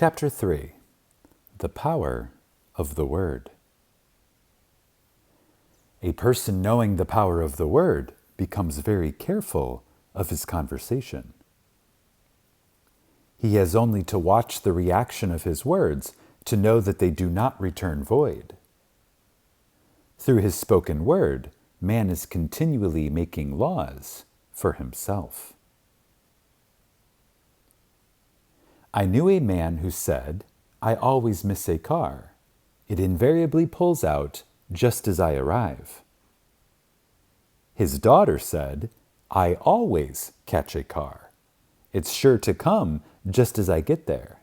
Chapter 3. The Power of the Word. A person knowing the power of the word becomes very careful of his conversation. He has only to watch the reaction of his words to know that they do not return void. Through his spoken word, man is continually making laws for himself. I knew a man who said, "I always miss a car. It invariably pulls out just as I arrive." His daughter said, "I always catch a car. It's sure to come just as I get there."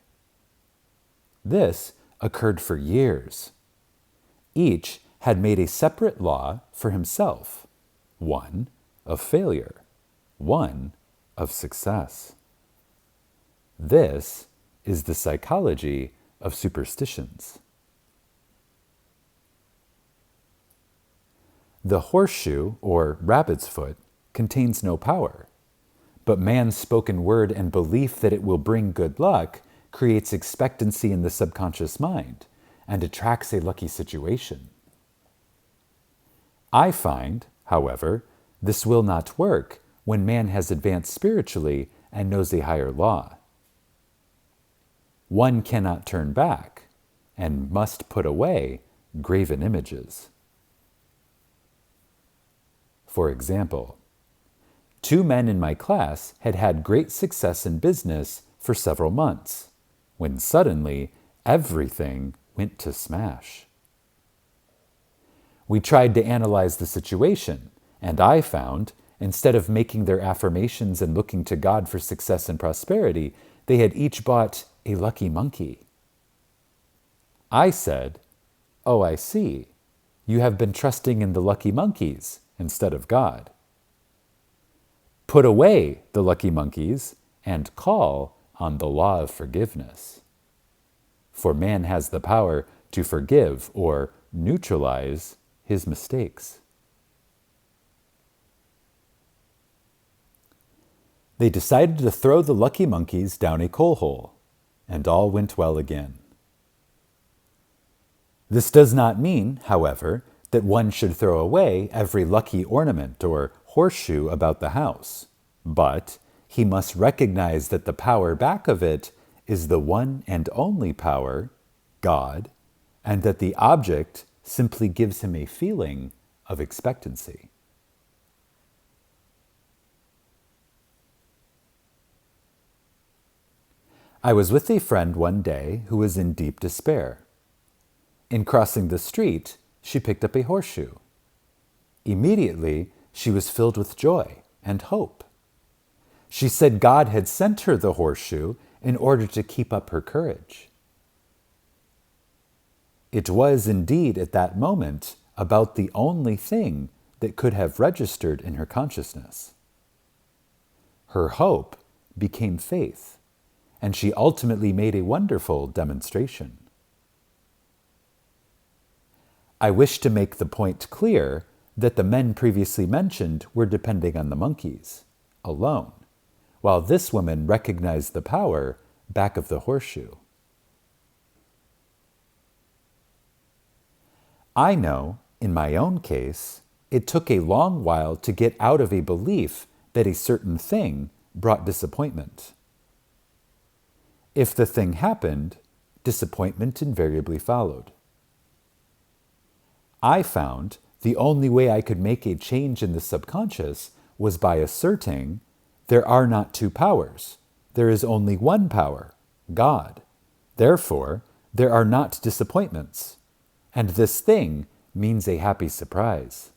This occurred for years. Each had made a separate law for himself, one of failure, one of success. This is the psychology of superstitions. The horseshoe, or rabbit's foot, contains no power, but man's spoken word and belief that it will bring good luck creates expectancy in the subconscious mind and attracts a lucky situation. I find, however, this will not work when man has advanced spiritually and knows a higher law. One cannot turn back and must put away graven images. For example, 2 men in my class had had great success in business for several months, when suddenly everything went to smash. We tried to analyze the situation, and I found, instead of making their affirmations and looking to God for success and prosperity, they had each bought a lucky monkey. I said, "Oh, I see. You have been trusting in the lucky monkeys instead of God. Put away the lucky monkeys and call on the law of forgiveness. For man has the power to forgive or neutralize his mistakes." They decided to throw the lucky monkeys down a coal hole, and all went well again. This does not mean, however, that one should throw away every lucky ornament or horseshoe about the house, but he must recognize that the power back of it is the one and only power, God, and that the object simply gives him a feeling of expectancy. I was with a friend one day who was in deep despair. In crossing the street, she picked up a horseshoe. Immediately, she was filled with joy and hope. She said God had sent her the horseshoe in order to keep up her courage. It was indeed at that moment about the only thing that could have registered in her consciousness. Her hope became faith, and she ultimately made a wonderful demonstration. I wish to make the point clear that the men previously mentioned were depending on the monkeys alone, while this woman recognized the power back of the horseshoe. I know, in my own case, it took a long while to get out of a belief that a certain thing brought disappointment. If the thing happened, disappointment invariably followed. I found the only way I could make a change in the subconscious was by asserting, there are not 2 powers. There is only one power, God. Therefore, there are not disappointments. And this thing means a happy surprise.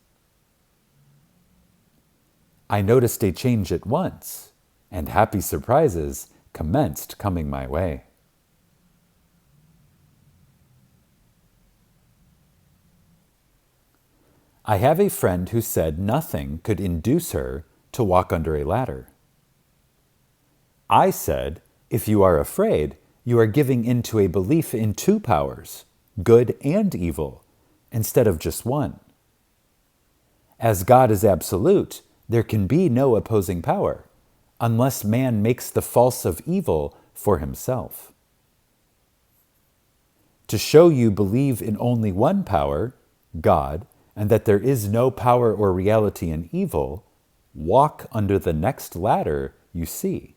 I noticed a change at once, and happy surprises commenced coming my way. I have a friend who said nothing could induce her to walk under a ladder. I said, if you are afraid, you are giving into a belief in 2 powers, good and evil, instead of just one. As God is absolute, there can be no opposing power, unless man makes the false of evil for himself. To show you believe in only one power, God, and that there is no power or reality in evil, walk under the next ladder you see.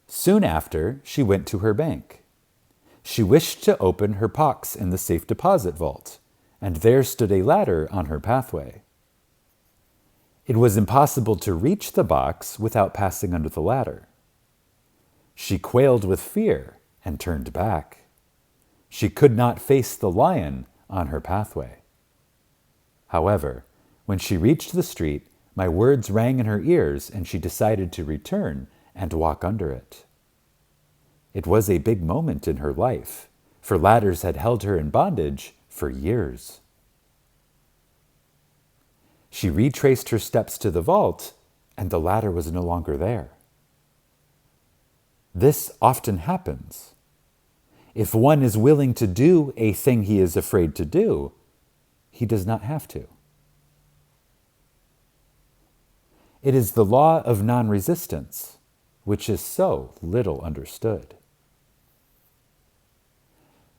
Soon after, she went to her bank. She wished to open her box in the safe deposit vault, and there stood a ladder on her pathway. It was impossible to reach the box without passing under the ladder. She quailed with fear and turned back. She could not face the lion on her pathway. However, when she reached the street, my words rang in her ears, and she decided to return and walk under it. It was a big moment in her life, for ladders had held her in bondage for years. She retraced her steps to the vault, and the ladder was no longer there. This often happens. If one is willing to do a thing he is afraid to do, he does not have to. It is the law of non-resistance, which is so little understood.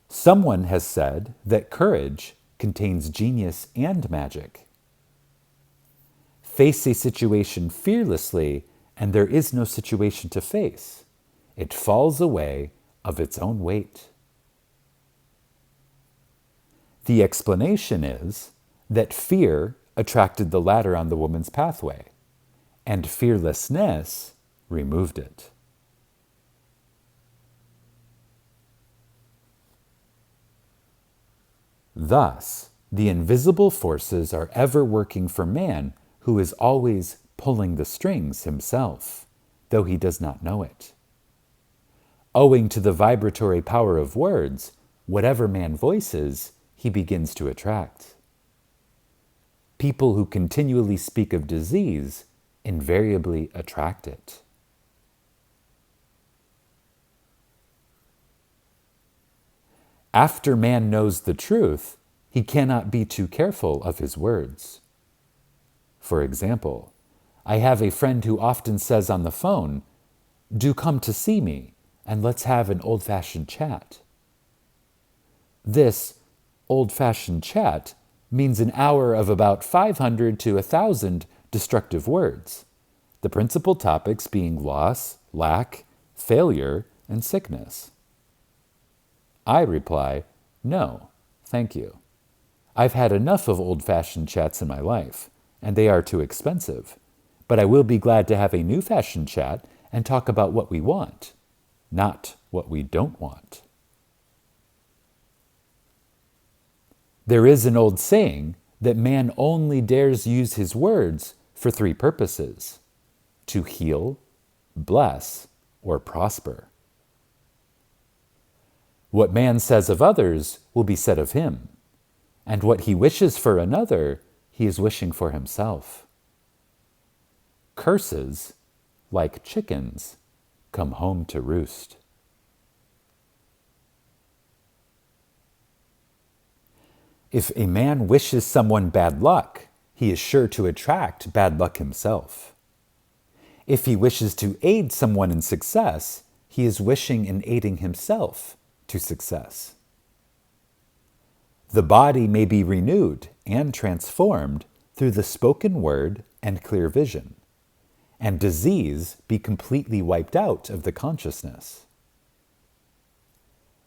Someone has said that courage contains genius and magic. Face a situation fearlessly, and there is no situation to face. It falls away of its own weight. The explanation is that fear attracted the ladder on the woman's pathway, and fearlessness removed it. Thus, the invisible forces are ever working for man, who is always pulling the strings himself, though he does not know it. Owing to the vibratory power of words, whatever man voices, he begins to attract. People who continually speak of disease invariably attract it. After man knows the truth, he cannot be too careful of his words. For example, I have a friend who often says on the phone, "Do come to see me, and let's have an old-fashioned chat." This old-fashioned chat means an hour of about 500 to 1,000 destructive words, the principal topics being loss, lack, failure, and sickness. I reply, "No, thank you. I've had enough of old-fashioned chats in my life, and they are too expensive, but I will be glad to have a new-fashioned chat and talk about what we want, not what we don't want." There is an old saying that man only dares use his words for three purposes: to heal, bless, or prosper. What man says of others will be said of him, and what he wishes for another, he is wishing for himself. Curses, like chickens, come home to roost. If a man wishes someone bad luck, he is sure to attract bad luck himself. If he wishes to aid someone in success, he is wishing and aiding himself to success. The body may be renewed and transformed through the spoken word and clear vision, and disease be completely wiped out of the consciousness.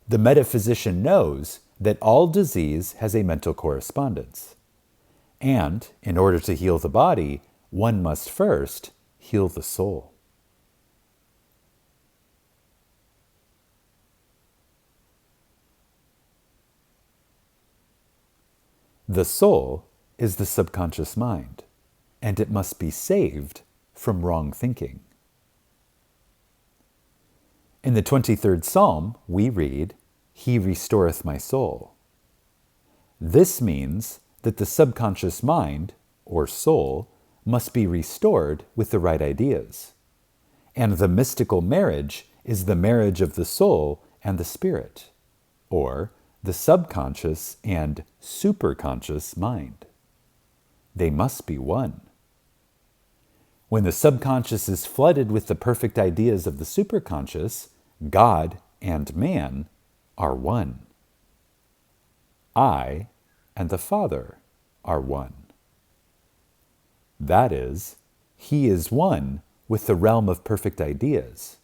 The metaphysician knows that all disease has a mental correspondence, and in order to heal the body, one must first heal the soul. The soul is the subconscious mind, and it must be saved from wrong thinking. In the 23rd Psalm, we read, "He restoreth my soul." This means that the subconscious mind, or soul, must be restored with the right ideas. And the mystical marriage is the marriage of the soul and the spirit, or the subconscious and superconscious mind. They must be one. When the subconscious is flooded with the perfect ideas of the superconscious, God and man are one. I and the Father are one. That is, he is one with the realm of perfect ideas.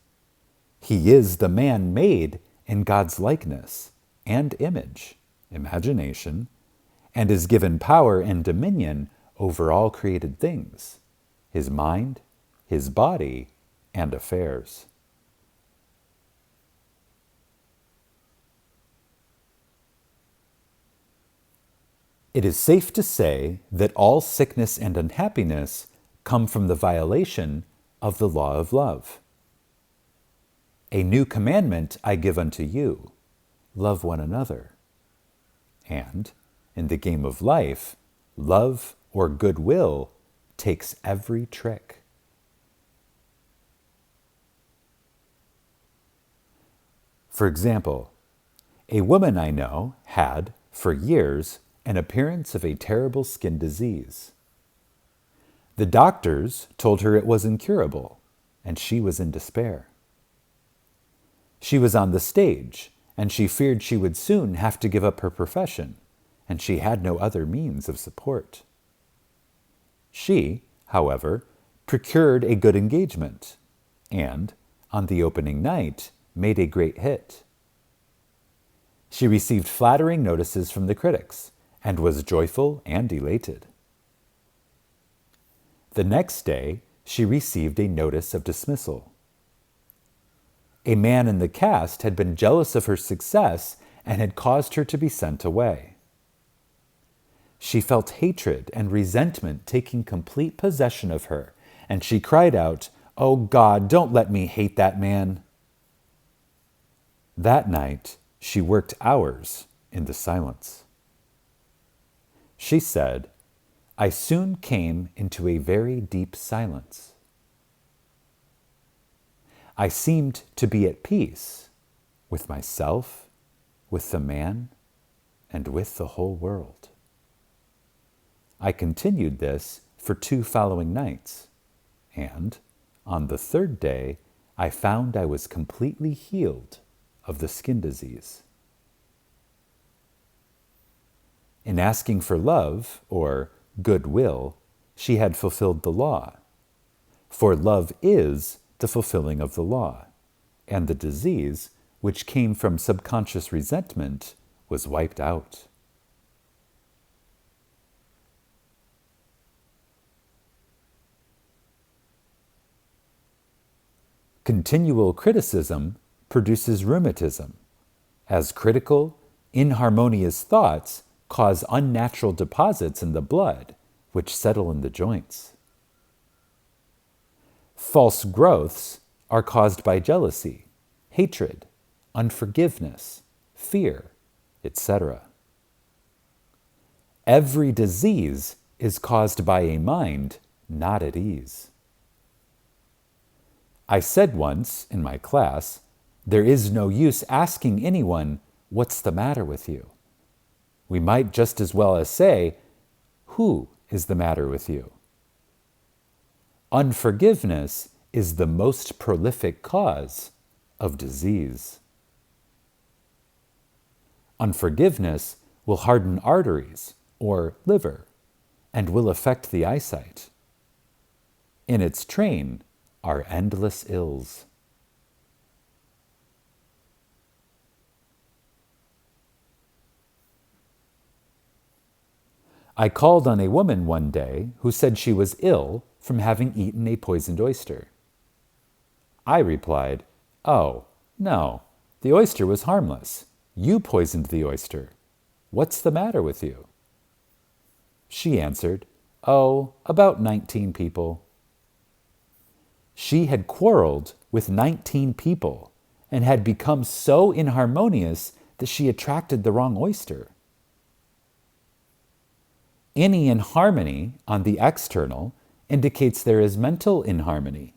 He is the man made in God's likeness and image, imagination, and is given power and dominion over all created things, his mind, his body, and affairs. It is safe to say that all sickness and unhappiness come from the violation of the law of love. A new commandment I give unto you, love one another. And, in the game of life, love or goodwill takes every trick. For example, a woman I know had, for years, an appearance of a terrible skin disease. The doctors told her it was incurable, and she was in despair. She was on the stage, and she feared she would soon have to give up her profession, and she had no other means of support. She, however, procured a good engagement, and, on the opening night, made a great hit. She received flattering notices from the critics, and was joyful and elated. The next day, she received a notice of dismissal. A man in the cast had been jealous of her success and had caused her to be sent away. She felt hatred and resentment taking complete possession of her, and she cried out, "Oh God, don't let me hate that man." That night, she worked hours in the silence. She said, "I soon came into a very deep silence. I seemed to be at peace with myself, with the man, and with the whole world." I continued this for 2 following nights, and on the 3rd day, I found I was completely healed of the skin disease. In asking for love, or goodwill, she had fulfilled the law. For love is the fulfilling of the law, and the disease, which came from subconscious resentment, was wiped out. Continual criticism produces rheumatism, as critical, inharmonious thoughts cause unnatural deposits in the blood, which settle in the joints. False growths are caused by jealousy, hatred, unforgiveness, fear, etc. Every disease is caused by a mind not at ease. I said once in my class, there is no use asking anyone, "What's the matter with you?" We might just as well as say, "Who is the matter with you?" Unforgiveness is the most prolific cause of disease. Unforgiveness will harden arteries or liver and will affect the eyesight. In its train are endless ills. I called on a woman one day who said she was ill from having eaten a poisoned oyster. I replied, "Oh, no, the oyster was harmless. You poisoned the oyster. What's the matter with you?" She answered, "Oh, about 19 people." She had quarreled with 19 people and had become so inharmonious that she attracted the wrong oyster. Any inharmony on the external indicates there is mental inharmony.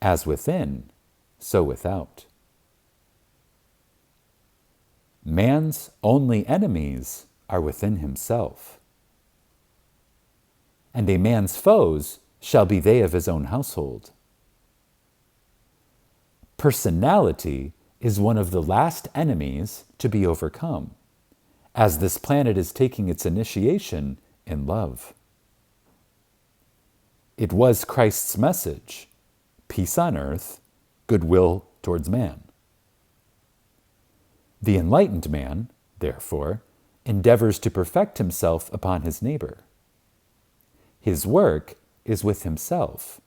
As within, so without. Man's only enemies are within himself. And a man's foes shall be they of his own household. Personality is one of the last enemies to be overcome, as this planet is taking its initiation in love. It was Christ's message, peace on earth, goodwill towards man. The enlightened man, therefore, endeavors to perfect himself upon his neighbor. His work is with himself,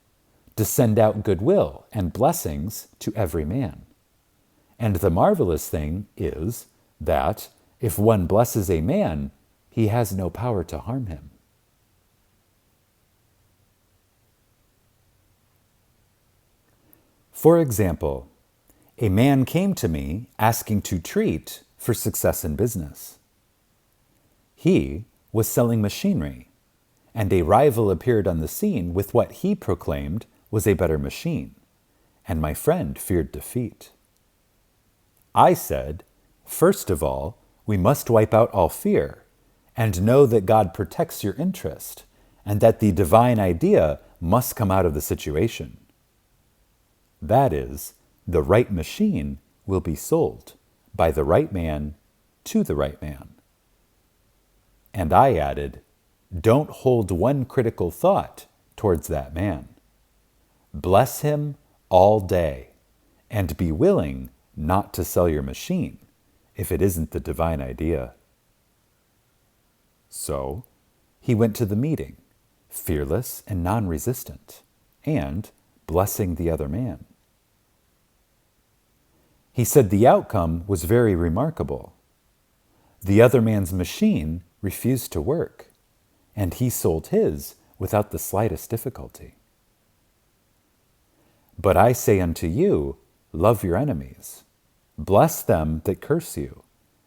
to send out goodwill and blessings to every man. And the marvelous thing is that if one blesses a man, he has no power to harm him. For example, a man came to me asking to treat for success in business. He was selling machinery, and a rival appeared on the scene with what he proclaimed was a better machine, and my friend feared defeat. I said, first of all, we must wipe out all fear, and know that God protects your interest, and that the divine idea must come out of the situation. That is, the right machine will be sold by the right man to the right man. And I added, don't hold one critical thought towards that man. Bless him all day, and be willing not to sell your machine if it isn't the divine idea. So, he went to the meeting, fearless and non-resistant, and blessing the other man. He said the outcome was very remarkable. The other man's machine refused to work, and he sold his without the slightest difficulty. But I say unto you, love your enemies. Bless them that curse you.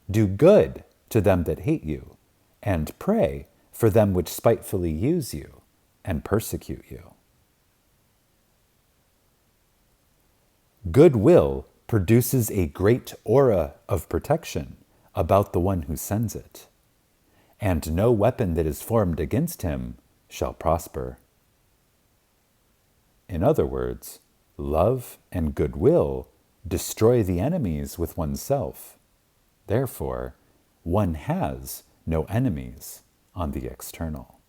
Do good to them that hate you, and pray for them which spitefully use you and persecute you. Goodwill produces a great aura of protection about the one who sends it, and no weapon that is formed against him shall prosper. In other words, love and goodwill destroy the enemies with oneself. Therefore, one has no enemies on the external.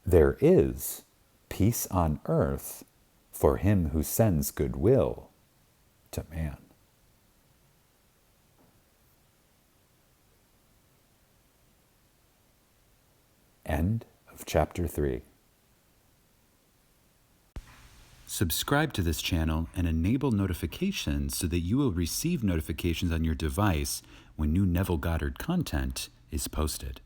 There is peace on earth for him who sends goodwill to man. End of chapter 3. Subscribe to this channel and enable notifications so that you will receive notifications on your device when new Neville Goddard content is posted.